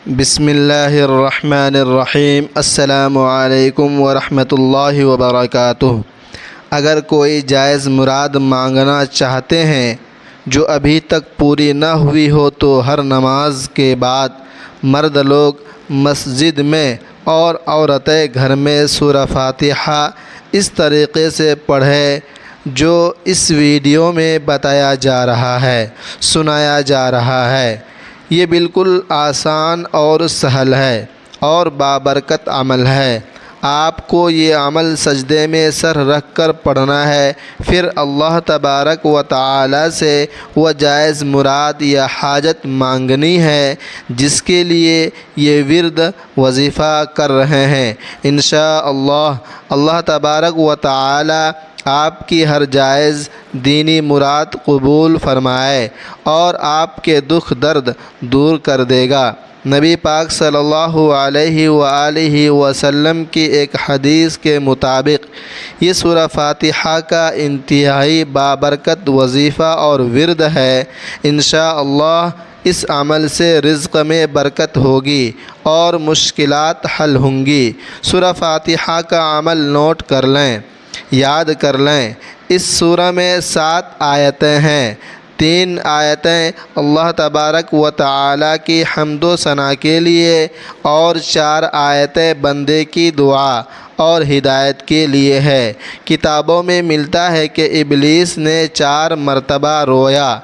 بسم اللہ الرحمن الرحیم۔ السلام علیکم ورحمۃ اللہ وبرکاتہ۔ اگر کوئی جائز مراد مانگنا چاہتے ہیں جو ابھی تک پوری نہ ہوئی ہو تو ہر نماز کے بعد مرد لوگ مسجد میں اور عورتیں گھر میں سورہ فاتحہ اس طریقے سے پڑھیں جو اس ویڈیو میں بتایا جا رہا ہے، سنایا جا رہا ہے۔ یہ بالکل آسان اور سہل ہے اور بابرکت عمل ہے۔ آپ کو یہ عمل سجدے میں سر رکھ کر پڑھنا ہے، پھر اللہ تبارک و تعالی سے وہ جائز مراد یا حاجت مانگنی ہے جس کے لیے یہ ورد وظیفہ کر رہے ہیں۔ انشاءاللہ اللہ تبارک و تعالی آپ کی ہر جائز دینی مراد قبول فرمائے اور آپ کے دکھ درد دور کر دے گا۔ نبی پاک صلی اللہ علیہ وآلہ وسلم کی ایک حدیث کے مطابق یہ سورہ فاتحہ کا انتہائی بابرکت وظیفہ اور ورد ہے۔ انشاءاللہ اس عمل سے رزق میں برکت ہوگی اور مشکلات حل ہوں گی۔ سورہ فاتحہ کا عمل نوٹ کر لیں، یاد کر لیں۔ اس سورہ میں 7 آیتیں ہیں۔ 3 آیتیں اللہ تبارک و تعالی کی حمد و ثنا کے لیے اور 4 آیتیں بندے کی دعا اور ہدایت کے لیے ہے۔ کتابوں میں ملتا ہے کہ ابلیس نے 4 مرتبہ رویا۔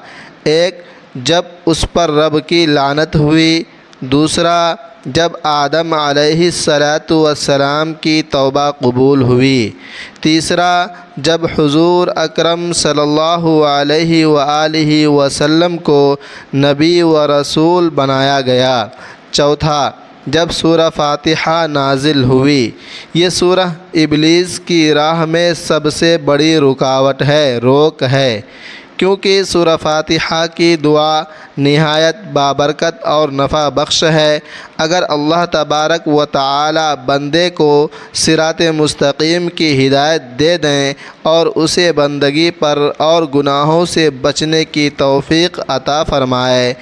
ایک، جب اس پر رب کی لعنت ہوئی۔ دوسرا، جب آدم علیہ السلام کی توبہ قبول ہوئی۔ تیسرا، جب حضور اکرم صلی اللہ علیہ وآلہ وسلم کو نبی و رسول بنایا گیا۔ چوتھا، جب سورہ فاتحہ نازل ہوئی۔ یہ سورہ ابلیس کی راہ میں سب سے بڑی رکاوٹ ہے، روک ہے، کیونکہ سورہ فاتحہ کی دعا نہایت بابرکت اور نفع بخش ہے۔ اگر اللہ تبارک و تعالی بندے کو صراط مستقیم کی ہدایت دے دیں اور اسے بندگی پر اور گناہوں سے بچنے کی توفیق عطا فرمائے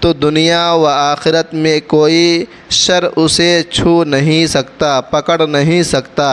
تو دنیا و آخرت میں کوئی شر اسے چھو نہیں سکتا، پکڑ نہیں سکتا۔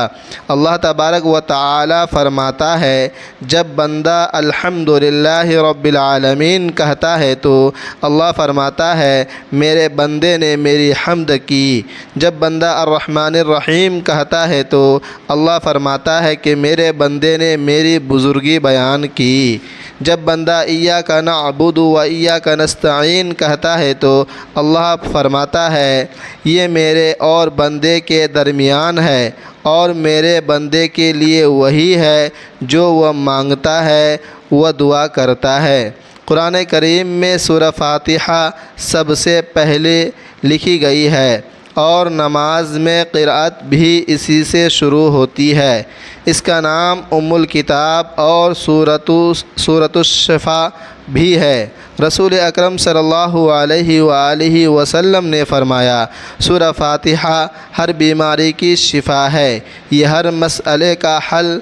اللہ تبارک و تعالی فرماتا ہے، جب بندہ الحمدللہ رب العالمین کہتا ہے تو اللہ فرماتا ہے میرے بندے نے میری حمد کی۔ جب بندہ الرحمن الرحیم کہتا ہے تو اللہ فرماتا ہے کہ میرے بندے نے میری بزرگی بیان کی۔ جب بندہ ایاک نعبد و ایاک نستعین کہتا ہے تو اللہ فرماتا ہے یہ میرے اور بندے کے درمیان ہے اور میرے بندے کے لیے وہی ہے جو وہ مانگتا ہے، وہ دعا کرتا ہے۔ قرآن کریم میں سورہ فاتحہ سب سے پہلے لکھی گئی ہے اور نماز میں قرأت بھی اسی سے شروع ہوتی ہے۔ اس کا نام ام الکتاب اور سورۃ الشفاء بھی ہے۔ رسول اکرم صلی اللہ علیہ وآلہ وسلم نے فرمایا، سورہ فاتحہ ہر بیماری کی شفا ہے، یہ ہر مسئلے کا حل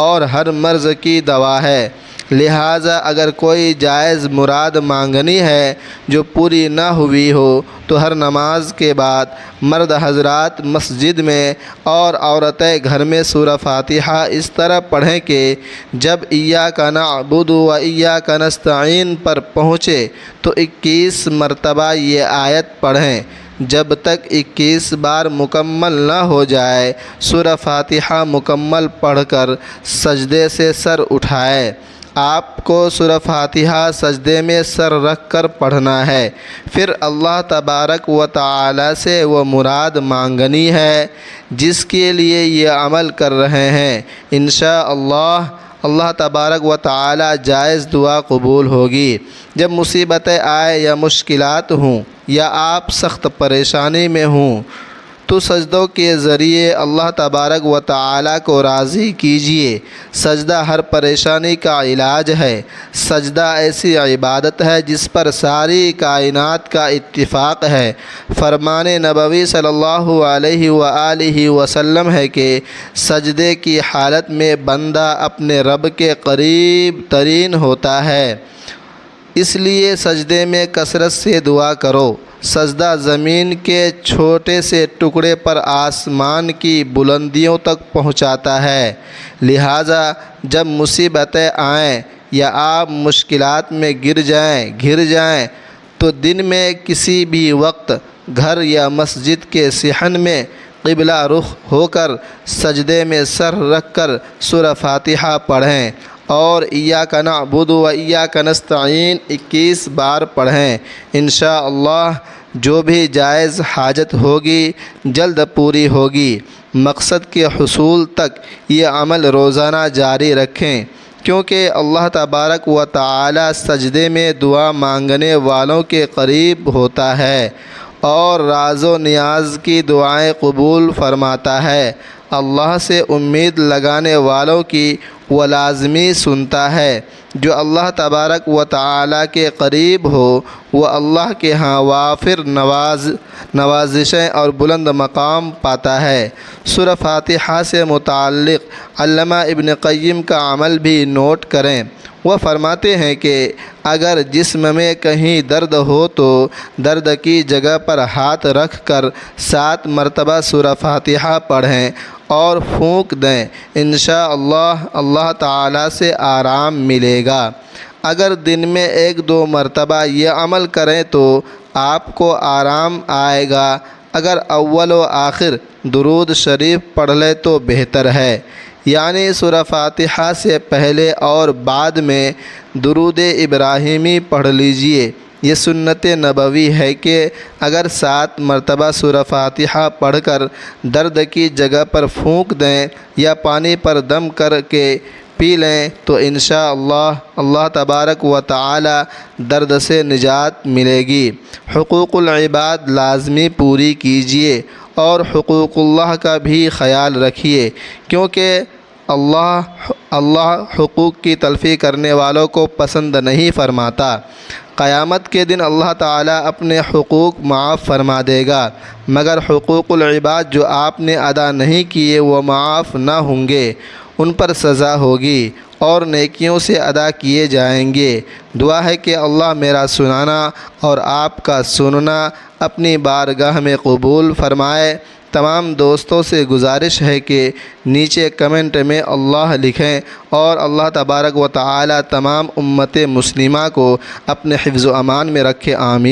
اور ہر مرض کی دوا ہے۔ لہٰذا اگر کوئی جائز مراد مانگنی ہے جو پوری نہ ہوئی ہو تو ہر نماز کے بعد مرد حضرات مسجد میں اور عورتیں گھر میں سورہ فاتحہ اس طرح پڑھیں کہ جب ایاک نعبد و ایاک نستعین پر پہنچے تو 21 مرتبہ یہ آیت پڑھیں۔ جب تک 21 بار مکمل نہ ہو جائے سورہ فاتحہ مکمل پڑھ کر سجدے سے سر اٹھائے۔ آپ کو سورہ فاتحہ سجدے میں سر رکھ کر پڑھنا ہے، پھر اللہ تبارک و تعالی سے وہ مراد مانگنی ہے جس کے لیے یہ عمل کر رہے ہیں۔ انشاءاللہ اللہ تبارک و تعالی جائز دعا قبول ہوگی۔ جب مصیبتیں آئے یا مشکلات ہوں یا آپ سخت پریشانی میں ہوں تو سجدوں کے ذریعے اللہ تبارک و تعالی کو راضی کیجیے۔ سجدہ ہر پریشانی کا علاج ہے۔ سجدہ ایسی عبادت ہے جس پر ساری کائنات کا اتفاق ہے۔ فرمان نبوی صلی اللہ علیہ وآلہ وسلم ہے کہ سجدے کی حالت میں بندہ اپنے رب کے قریب ترین ہوتا ہے، اس لیے سجدے میں کثرت سے دعا کرو۔ سجدہ زمین کے چھوٹے سے ٹکڑے پر آسمان کی بلندیوں تک پہنچاتا ہے۔ لہٰذا جب مصیبتیں آئیں یا آپ مشکلات میں گھر جائیں تو دن میں کسی بھی وقت گھر یا مسجد کے صحن میں قبلہ رخ ہو کر سجدے میں سر رکھ کر سورہ فاتحہ پڑھیں اور ایاک نعبد و ایاک نستعین 21 بار پڑھیں۔ انشاءاللہ جو بھی جائز حاجت ہوگی جلد پوری ہوگی۔ مقصد کے حصول تک یہ عمل روزانہ جاری رکھیں، کیونکہ اللہ تبارک و تعالی سجدے میں دعا مانگنے والوں کے قریب ہوتا ہے اور راز و نیاز کی دعائیں قبول فرماتا ہے۔ اللہ سے امید لگانے والوں کی وہ لازمی سنتا ہے۔ جو اللہ تبارک و تعالی کے قریب ہو وہ اللہ کے ہاں وافر نوازشیں اور بلند مقام پاتا ہے۔ سورہ فاتحہ سے متعلق علامہ ابن قیم کا عمل بھی نوٹ کریں۔ وہ فرماتے ہیں کہ اگر جسم میں کہیں درد ہو تو درد کی جگہ پر ہاتھ رکھ کر 7 مرتبہ سورہ فاتحہ پڑھیں اور پھونک دیں، انشاءاللہ اللہ تعالی سے آرام ملے گا۔ اگر دن میں 1-2 مرتبہ یہ عمل کریں تو آپ کو آرام آئے گا۔ اگر اول و آخر درود شریف پڑھ لیں تو بہتر ہے، یعنی سورہ فاتحہ سے پہلے اور بعد میں درود ابراہیمی پڑھ لیجئے۔ یہ سنت نبوی ہے کہ اگر 7 مرتبہ سورہ فاتحہ پڑھ کر درد کی جگہ پر پھونک دیں یا پانی پر دم کر کے پی لیں تو انشاءاللہ اللہ تبارک و تعالی درد سے نجات ملے گی۔ حقوق العباد لازمی پوری کیجیے اور حقوق اللہ کا بھی خیال رکھیے، کیونکہ اللہ حقوق کی تلفی کرنے والوں کو پسند نہیں فرماتا۔ قیامت کے دن اللہ تعالیٰ اپنے حقوق معاف فرما دے گا، مگر حقوق العباد جو آپ نے ادا نہیں کیے وہ معاف نہ ہوں گے، ان پر سزا ہوگی اور نیکیوں سے ادا کیے جائیں گے۔ دعا ہے کہ اللہ میرا سنانا اور آپ کا سننا اپنی بارگاہ میں قبول فرمائے۔ تمام دوستوں سے گزارش ہے کہ نیچے کمنٹ میں اللہ لکھیں اور اللہ تبارک و تعالی تمام امت مسلمہ کو اپنے حفظ و امان میں رکھے، آمین۔